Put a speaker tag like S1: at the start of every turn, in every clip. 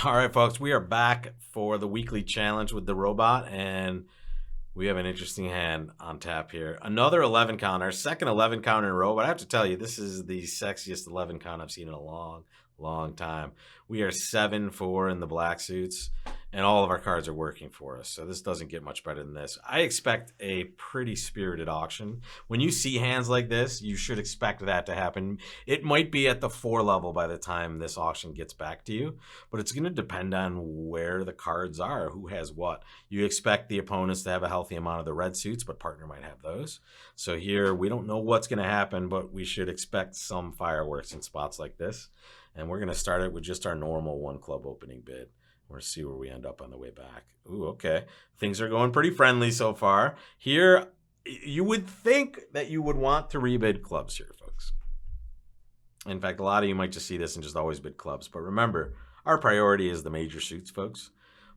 S1: All right, folks, we are back for the weekly challenge with the robot, and we have an interesting hand on tap here. Another 11 count, our second 11 count in a row, but I have to tell you, this is the sexiest 11 count I've seen in a long time. We are 7-4 in the black suits, and all of our cards are working for us, so this doesn't get much better than this. I expect a pretty spirited auction. When you see hands like this, you should expect that to happen. It might be at the 4 level by the time this auction gets back to you, but it's going to depend on where the cards are, who has what. You expect the opponents to have a healthy amount of the red suits, but partner might have those. So here, we don't know what's going to happen, but we should expect some fireworks in spots like this. And we're going to start it with just our normal 1 club opening bid. We're going to see where we end up on the way back. Ooh, okay. Things are going pretty friendly so far. Here, you would think that you would want to rebid clubs here, folks. In fact, a lot of you might just see this and just always bid clubs. But remember, our priority is the major suits, folks.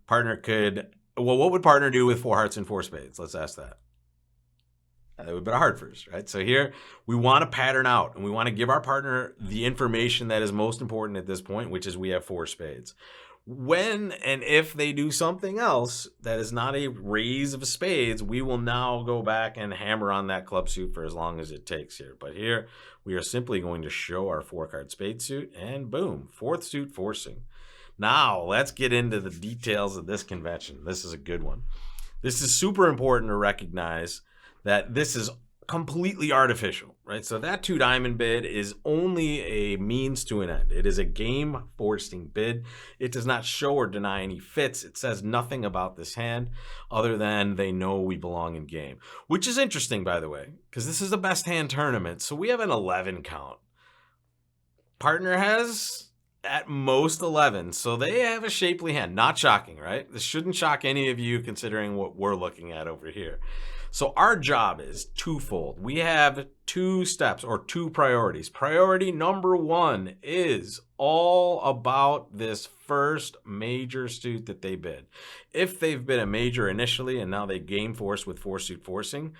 S1: Partner could... Well, what would partner do with 4 hearts and 4 spades? Let's ask that. That would be a heart first, right? So here, we want to pattern out, and we want to give our partner the information that is most important at this point, which is we have 4 spades. When and if they do something else that is not a raise of spades, we will now go back and hammer on that club suit for as long as it takes here. But here, we are simply going to show our 4-card spade suit, and boom, 4th suit forcing. Now, let's get into the details of this convention. This is a good one. This is super important to recognize that this is completely artificial, right? So that 2 diamond bid is only a means to an end. It is a game forcing bid. It does not show or deny any fits. It says nothing about this hand other than they know we belong in game, which is interesting, by the way, because this is the best hand tournament. So we have an 11 count. Partner has at most 11, so they have a shapely hand. Not shocking, right? This shouldn't shock any of you considering what we're looking at over here. So our job is twofold. We have 2 steps or 2 priorities. Priority number 1 is all about this first major suit that they bid. If they've bid a major initially and now they game force with 4 suit forcing,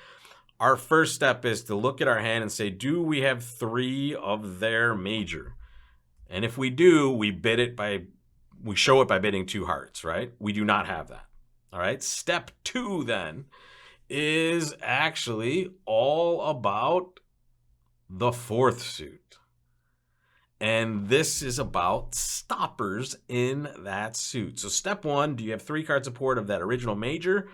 S1: our first step is to look at our hand and say, do we have 3 of their major? And if we do, we show it by bidding 2 hearts, right? We do not have that. All right. Step 2 then is actually all about the 4th suit. And this is about stoppers in that suit. So step 1, do you have 3 card support of that original major?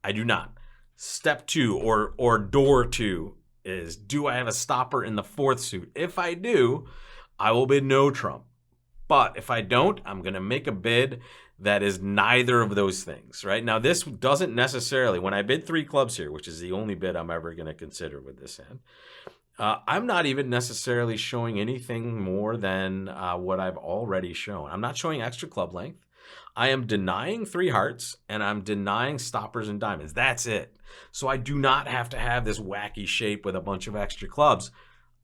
S1: I do not. Step 2 or door 2 is, do I have a stopper in the 4th suit? If I do, I will bid no trump. But if I don't, I'm going to make a bid that is neither of those things, right? Now, this doesn't necessarily, when I bid 3 clubs here, which is the only bid I'm ever going to consider with this hand, I'm not even necessarily showing anything more than what I've already shown. I'm not showing extra club length. I am denying 3 hearts, and I'm denying stoppers and diamonds. That's it. So I do not have to have this wacky shape with a bunch of extra clubs.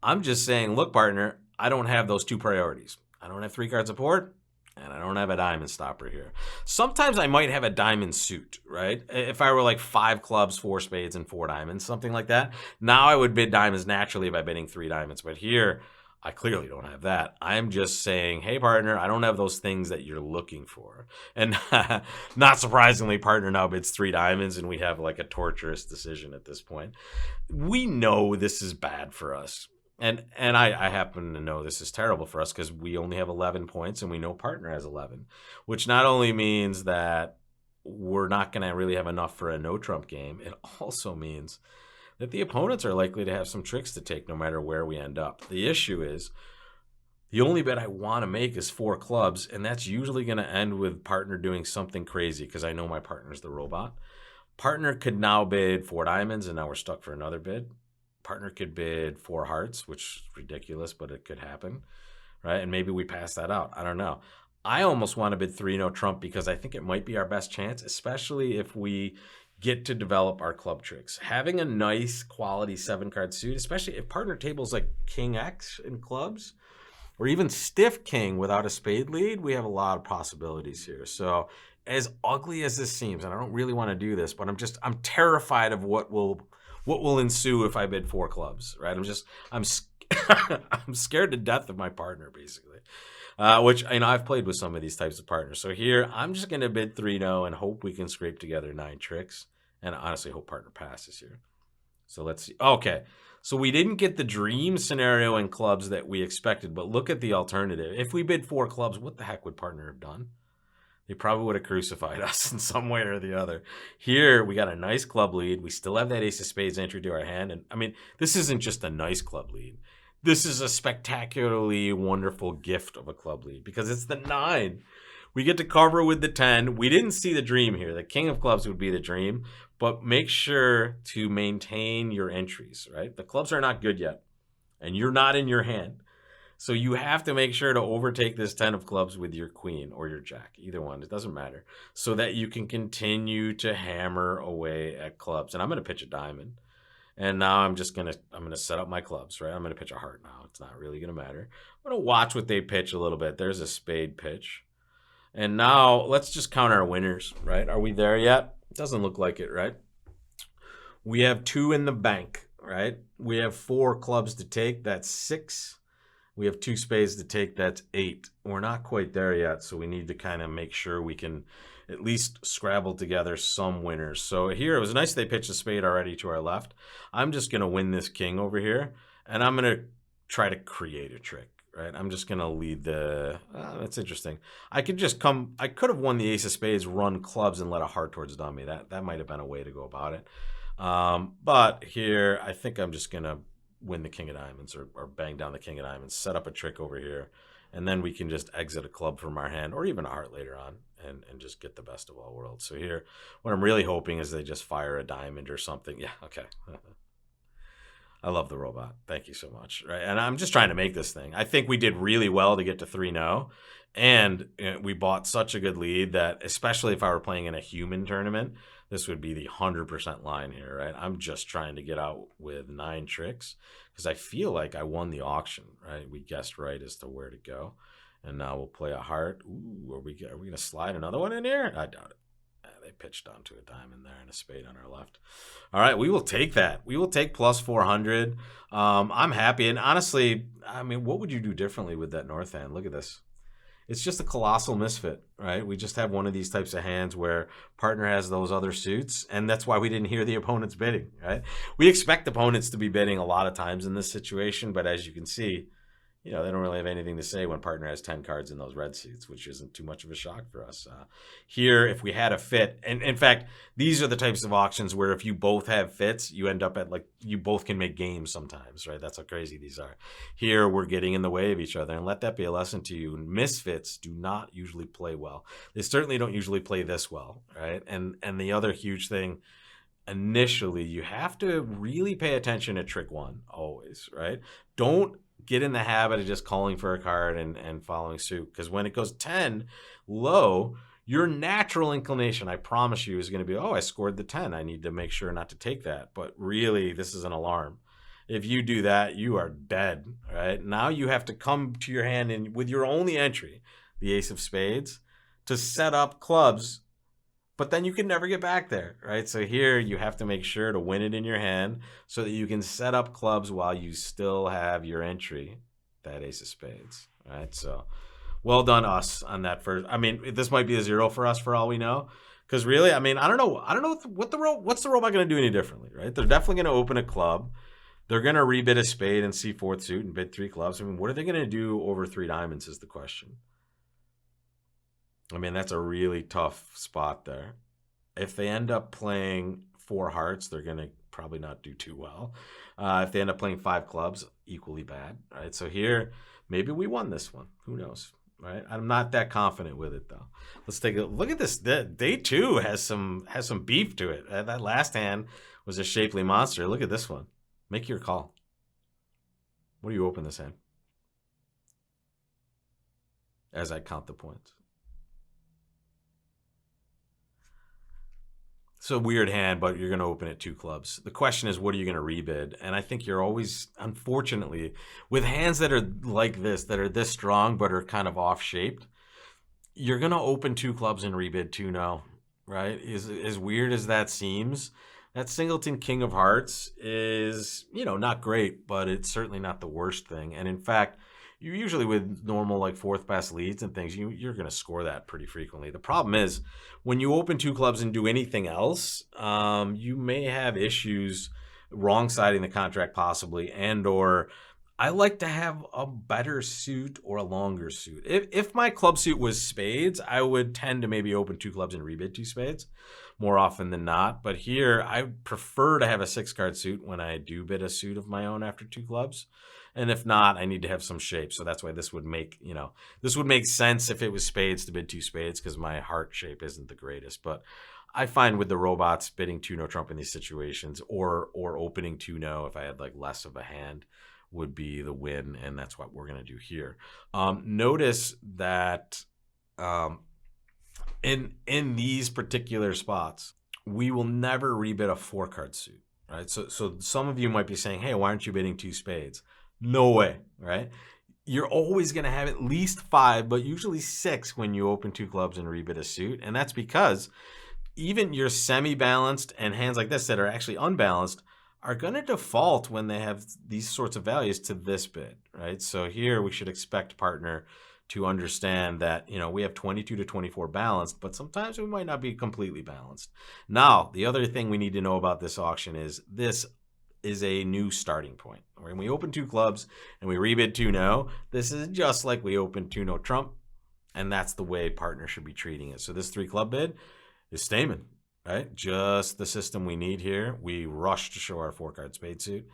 S1: I'm just saying, look, partner, I don't have those 2 priorities. I don't have 3 card support, and I don't have a diamond stopper here. Sometimes I might have a diamond suit, right? If I were like 5 clubs, 4 spades, and 4 diamonds, something like that. Now I would bid diamonds naturally by bidding 3 diamonds. But here, I clearly don't have that. I'm just saying, hey, partner, I don't have those things that you're looking for. And not surprisingly, partner now bids 3 diamonds, and we have like a torturous decision at this point. We know this is bad for us. And I happen to know this is terrible for us because we only have 11 points and we know partner has 11, which not only means that we're not going to really have enough for a no trump game, it also means that the opponents are likely to have some tricks to take no matter where we end up. The issue is the only bet I want to make is 4 clubs, and that's usually going to end with partner doing something crazy because I know my partner's the robot. Partner could now bid 4 diamonds, and now we're stuck for another bid. Partner could bid 4 hearts, which is ridiculous, but it could happen, right? And maybe we pass that out. I don't know. I almost want to bid 3 no trump because I think it might be our best chance, especially if we get to develop our club tricks. Having a nice quality 7-card suit, especially if partner tables like King X in clubs, or even stiff king without a spade lead, we have a lot of possibilities here. So as ugly as this seems, and I don't really want to do this, but I'm terrified of what will ensue if I bid 4 clubs, right? I'm scared to death of my partner, basically. Which, I've played with some of these types of partners. So here, I'm just going to bid 3-0 and hope we can scrape together 9 tricks. And honestly, hope partner passes here. So let's see. Okay. So we didn't get the dream scenario in clubs that we expected, but look at the alternative. If we bid 4 clubs, what the heck would partner have done? They probably would have crucified us in some way or the other. Here, we got a nice club lead. We still have that ace of spades entry to our hand. And this isn't just a nice club lead. This is a spectacularly wonderful gift of a club lead because it's the 9. We get to cover with the 10. We didn't see the dream here. The king of clubs would be the dream, but make sure to maintain your entries, right? The clubs are not good yet, and you're not in your hand. So you have to make sure to overtake this 10 of clubs with your queen or your jack, either one. It doesn't matter. So that you can continue to hammer away at clubs. And I'm going to pitch a diamond. And now I'm going to set up my clubs, right? I'm going to pitch a heart now. It's not really going to matter. I'm going to watch what they pitch a little bit. There's a spade pitch. And now let's just count our winners, right? Are we there yet? It doesn't look like it, right? We have 2 in the bank, right? We have 4 clubs to take. That's 6. We have 2 spades to take. That's 8. We're not quite there yet, so we need to kind of make sure we can at least scrabble together some winners. So here, it was nice they pitched a spade already to our left. I'm just going to win this king over here, and I'm going to try to create a trick, right? I'm just going to lead the... that's interesting. I could have won the ace of spades, run clubs, and let a heart towards dummy. That might have been a way to go about it. But here, I think I'm just going to win the king of diamonds or bang down the king of diamonds, set up a trick over here, and then we can just exit a club from our hand or even a heart later on and just get the best of all worlds. So here, what I'm really hoping is they just fire a diamond or something. Yeah, okay. I love the robot. Thank you so much. Right, and I'm just trying to make this thing. I think we did really well to get to 3-0, and we bought such a good lead that, especially if I were playing in a human tournament, this would be the 100% line here, right? I'm just trying to get out with 9 tricks because I feel like I won the auction, right? We guessed right as to where to go. And now we'll play a heart. Ooh, are we going to slide another one in here? I doubt it. They pitched onto a diamond there and a spade on our left. All right, we will take that. We will take plus 400. I'm happy. And honestly, what would you do differently with that north hand? Look at this. It's just a colossal misfit, right? We just have one of these types of hands where partner has those other suits, and that's why we didn't hear the opponent's bidding, right? We expect opponents to be bidding a lot of times in this situation, but as you can see, they don't really have anything to say when partner has 10 cards in those red suits, which isn't too much of a shock for us. Here, if we had a fit, and in fact, these are the types of auctions where if you both have fits, you end up at you both can make games sometimes, right? That's how crazy these are. Here, we're getting in the way of each other, and let that be a lesson to you. Misfits do not usually play well. They certainly don't usually play this well, right? And the other huge thing, initially, you have to really pay attention to trick 1, always, right? Don't get in the habit of just calling for a card and following suit, because when it goes 10 low, your natural inclination, I promise you, is going to be, oh, I scored the 10. I need to make sure not to take that. But really, this is an alarm. If you do that, you are dead, right? Now you have to come to your hand and with your only entry, the ace of spades, to set up clubs, but then you can never get back there, right? So here you have to make sure to win it in your hand so that you can set up clubs while you still have your entry, that ace of spades, right? So well done us on that first. This might be a 0 for us for all we know, because really, I don't know what's the robot going to do any differently, right? They're definitely going to open a club. They're going to rebid a spade and see 4th suit and bid 3 clubs. What are they going to do over 3 diamonds is the question. That's a really tough spot there. If they end up playing 4 hearts, they're going to probably not do too well. If they end up playing 5 clubs, equally bad, right? So here, maybe we won this one. Who knows, right? I'm not that confident with it, though. Let's take a look at this. Day 2 has some beef to it. That last hand was a shapely monster. Look at this one. Make your call. What do you open this hand? As I count the points. It's a weird hand, but you're going to open it 2 clubs. The question is, what are you going to rebid? And I think you're always, unfortunately, with hands that are like this, that are this strong but are kind of off-shaped, you're going to open 2 clubs and rebid 2-0, right? As weird as that seems, that singleton king of hearts is, not great, but it's certainly not the worst thing. And in fact, you usually with normal like fourth best leads and things, you're going to score that pretty frequently. The problem is when you open two clubs and do anything else, you may have issues wrong siding the contract possibly, and or I like to have a better suit or a longer suit. If my club suit was spades, I would tend to maybe open two clubs and rebid two spades more often than not. But here, I prefer to have a 6-card suit when I do bid a suit of my own after two clubs. And if not, I need to have some shape. So that's why this would make, this would make sense if it was spades to bid two spades because my heart shape isn't the greatest. But I find with the robots bidding 2-no trump in these situations or opening 2-no if I had like less of a hand would be the win, and that's what we're going to do here. Notice that in these particular spots, we will never rebid a 4-card suit, right? So some of you might be saying, hey, why aren't you bidding 2 spades? No way, right? You're always going to have at least 5, but usually 6 when you open 2 clubs and rebid a suit, and that's because even your semi-balanced and hands like this that are actually unbalanced are going to default when they have these sorts of values to this bid, right? So here we should expect partner to understand that, we have 22 to 24 balanced, but sometimes we might not be completely balanced. Now, the other thing we need to know about this auction is this is a new starting point. When we open 2 clubs and we rebid 2-no, this is just like we opened 2-no trump, and that's the way partner should be treating it. So this 3-club bid is Stamen. Right? Just the system we need here. We rush to show our 4-card spade suit.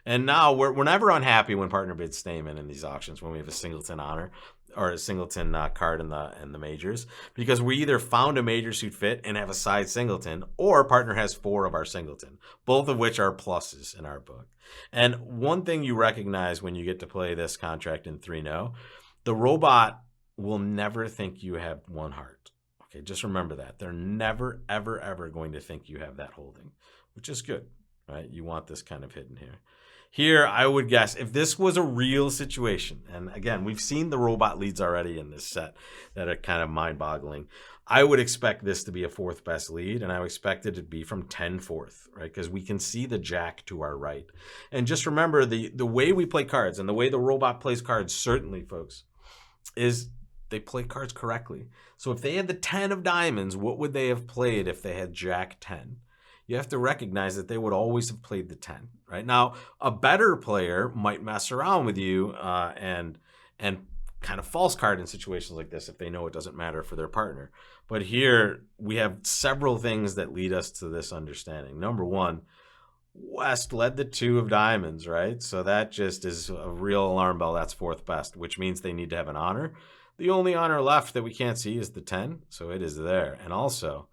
S1: And now we're never unhappy when partner bids Stamen in these auctions when we have a singleton honor or a singleton card in the majors, because we either found a major suit fit and have a side singleton, or partner has 4 of our singleton, both of which are pluses in our book. And one thing you recognize when you get to play this contract in 3-no, the robot will never think you have 1 heart. Okay, just remember that. They're never, ever, ever going to think you have that holding, which is good, right? You want this kind of hidden here. Here, I would guess, if this was a real situation, and again, we've seen the robot leads already in this set that are kind of mind-boggling, I would expect this to be a 4th best lead, and I would expect it to be from 10-4, right? Because we can see the jack to our right. And just remember, the way we play cards and the way the robot plays cards, certainly, folks, is they play cards correctly. So if they had the 10 of diamonds, what would they have played if they had jack 10? You have to recognize that they would always have played the 10, right? Now, a better player might mess around with you and kind of false card in situations like this if they know it doesn't matter for their partner. But here we have several things that lead us to this understanding. Number one, West led the 2 of diamonds, right? So that just is a real alarm bell. That's 4th best, which means they need to have an honor. The only honor left that we can't see is the 10, so it is there. And also,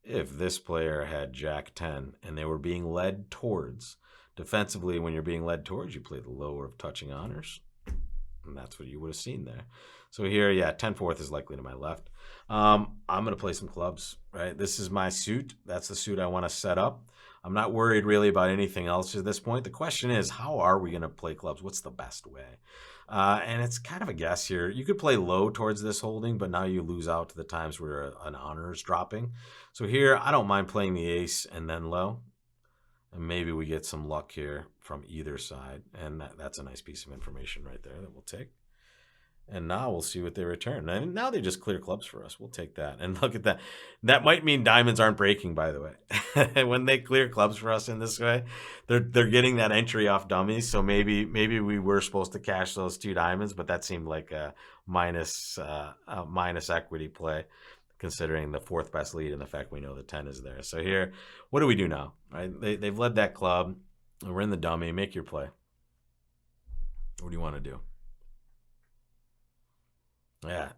S1: if this player had jack 10 and they were being led towards, defensively when you're being led towards, you play the lower of touching honors, and that's what you would have seen there. So here, yeah, 10-4 is likely to my left. I'm going to play some clubs, right? This is my suit. That's the suit I want to set up. I'm not worried really about anything else at this point. The question is, how are we going to play clubs? What's the best way? And it's kind of a guess here. You could play low towards this holding, but now you lose out to the times where an honor is dropping. So here, I don't mind playing the ace and then low. And maybe we get some luck here from either side. And that's a nice piece of information right there that we'll take. And now we'll see what they return. And now they just clear clubs for us. We'll take that. And look at that. That might mean diamonds aren't breaking, by the way. When they clear clubs for us in this way, they're getting that entry off dummies. So maybe we were supposed to cash those 2 diamonds, but that seemed like a minus equity play, considering the 4th best lead and the fact we know the 10 is there. So here, what do we do now? Right? They've led that club. We're in the dummy. Make your play. What do you want to do? Yeah,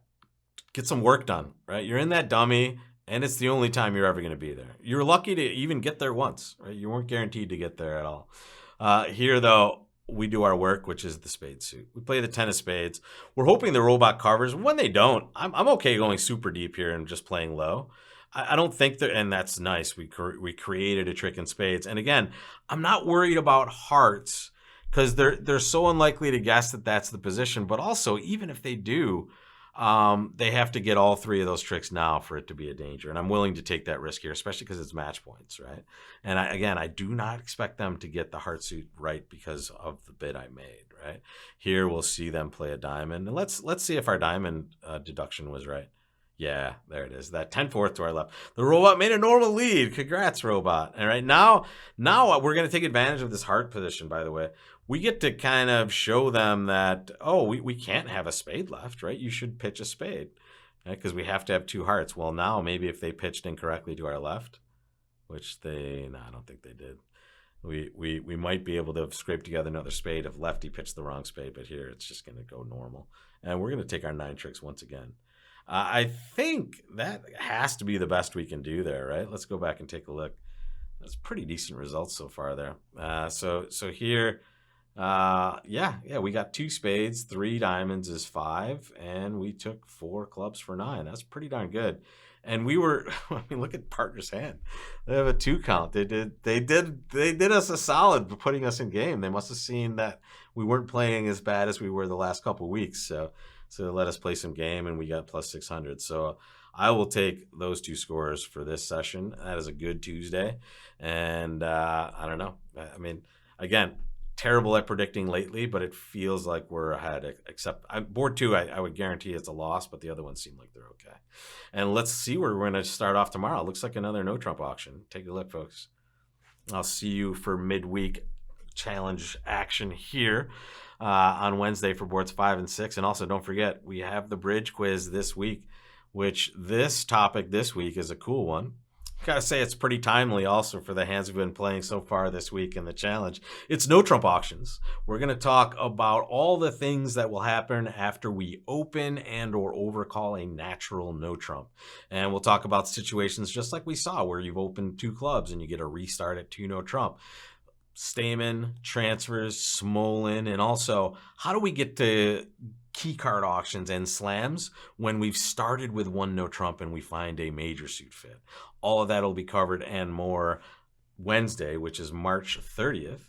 S1: get some work done, right? You're in that dummy, and it's the only time you're ever going to be there. You're lucky to even get there once, right? You weren't guaranteed to get there at all. Here, though, we do our work, which is the spade suit. We play the 10 of spades. We're hoping the robot covers. When they don't, I'm okay going super deep here and just playing low. I don't think that, and that's nice. We created a trick in spades. And again, I'm not worried about hearts because they're so unlikely to guess that that's the position. But also, even if they do, they have to get all three of those tricks now for it to be a danger. And I'm willing to take that risk here, especially because it's match points, right? And I do not expect them to get the heart suit right because of the bid I made, right? Here we'll see them play a diamond. And let's see if our diamond deduction was right. Yeah, there it is. That 10-4 to our left. The robot made a normal lead. Congrats, robot. All right, now we're going to take advantage of this heart position, by the way. We get to kind of show them that, oh, we can't have a spade left, right? You should pitch a spade, right? Because we have to have two hearts. Well, now maybe if they pitched incorrectly to our left, which I don't think they did. We might be able to have scraped together another spade if lefty pitched the wrong spade, but here it's just going to go normal. And we're going to take our 9 tricks once again. I think that has to be the best we can do there, right? Let's go back and take a look. That's pretty decent results so far there. So here, we got 2 spades, 3 diamonds is 5, and we took 4 clubs for 9. That's pretty darn good. And we were, I mean, look at partner's hand. They have a 2 count. They did us a solid for putting us in game. They must have seen that we weren't playing as bad as we were the last couple of weeks. So let us play some game, and we got plus 600. So I will take those 2 scores for this session. That is a good Tuesday. And I don't know. I mean, again, terrible at predicting lately, but it feels like we're ahead. Except board 2, I would guarantee it's a loss, but the other ones seem like they're okay. And let's see where we're going to start off tomorrow. It looks like another no Trump auction. Take a look, folks. I'll see you for midweek challenge action here on Wednesday for boards 5 and 6. And also, don't forget, we have the bridge quiz this week, which this topic this week is a cool one. Gotta say, it's pretty timely also for the hands we've been playing so far this week in the challenge. It's no Trump auctions. We're going to talk about all the things that will happen after we open and or overcall a natural no Trump. And we'll talk about situations just like we saw where you've opened 2 clubs and you get a restart at 2 no Trump. Stamen, transfers, Smolin, and also how do we get to key card auctions and slams when we've started with 1 no Trump and we find a major suit fit. All of that will be covered and more Wednesday, which is March 30th.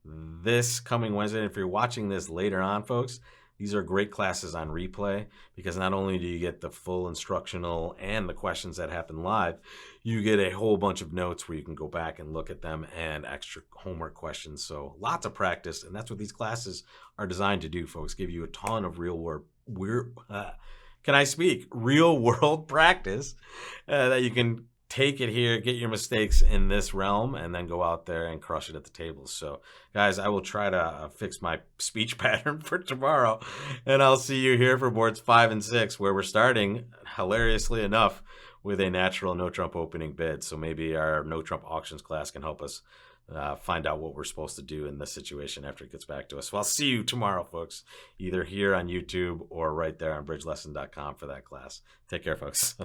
S1: This coming Wednesday, and if you're watching this later on, folks, these are great classes on replay because not only do you get the full instructional and the questions that happen live, you get a whole bunch of notes where you can go back and look at them and extra homework questions. So lots of practice, and that's what these classes are designed to do, folks. Give you a ton of real world practice that you can take it here, get your mistakes in this realm, and then go out there and crush it at the table. So, guys, I will try to fix my speech pattern for tomorrow, and I'll see you here for boards 5 and 6, where we're starting, hilariously enough, with a natural no Trump opening bid. So maybe our no Trump auctions class can help us find out what we're supposed to do in this situation after it gets back to us. So I'll see you tomorrow, folks, either here on YouTube or right there on bridgelesson.com for that class. Take care, folks.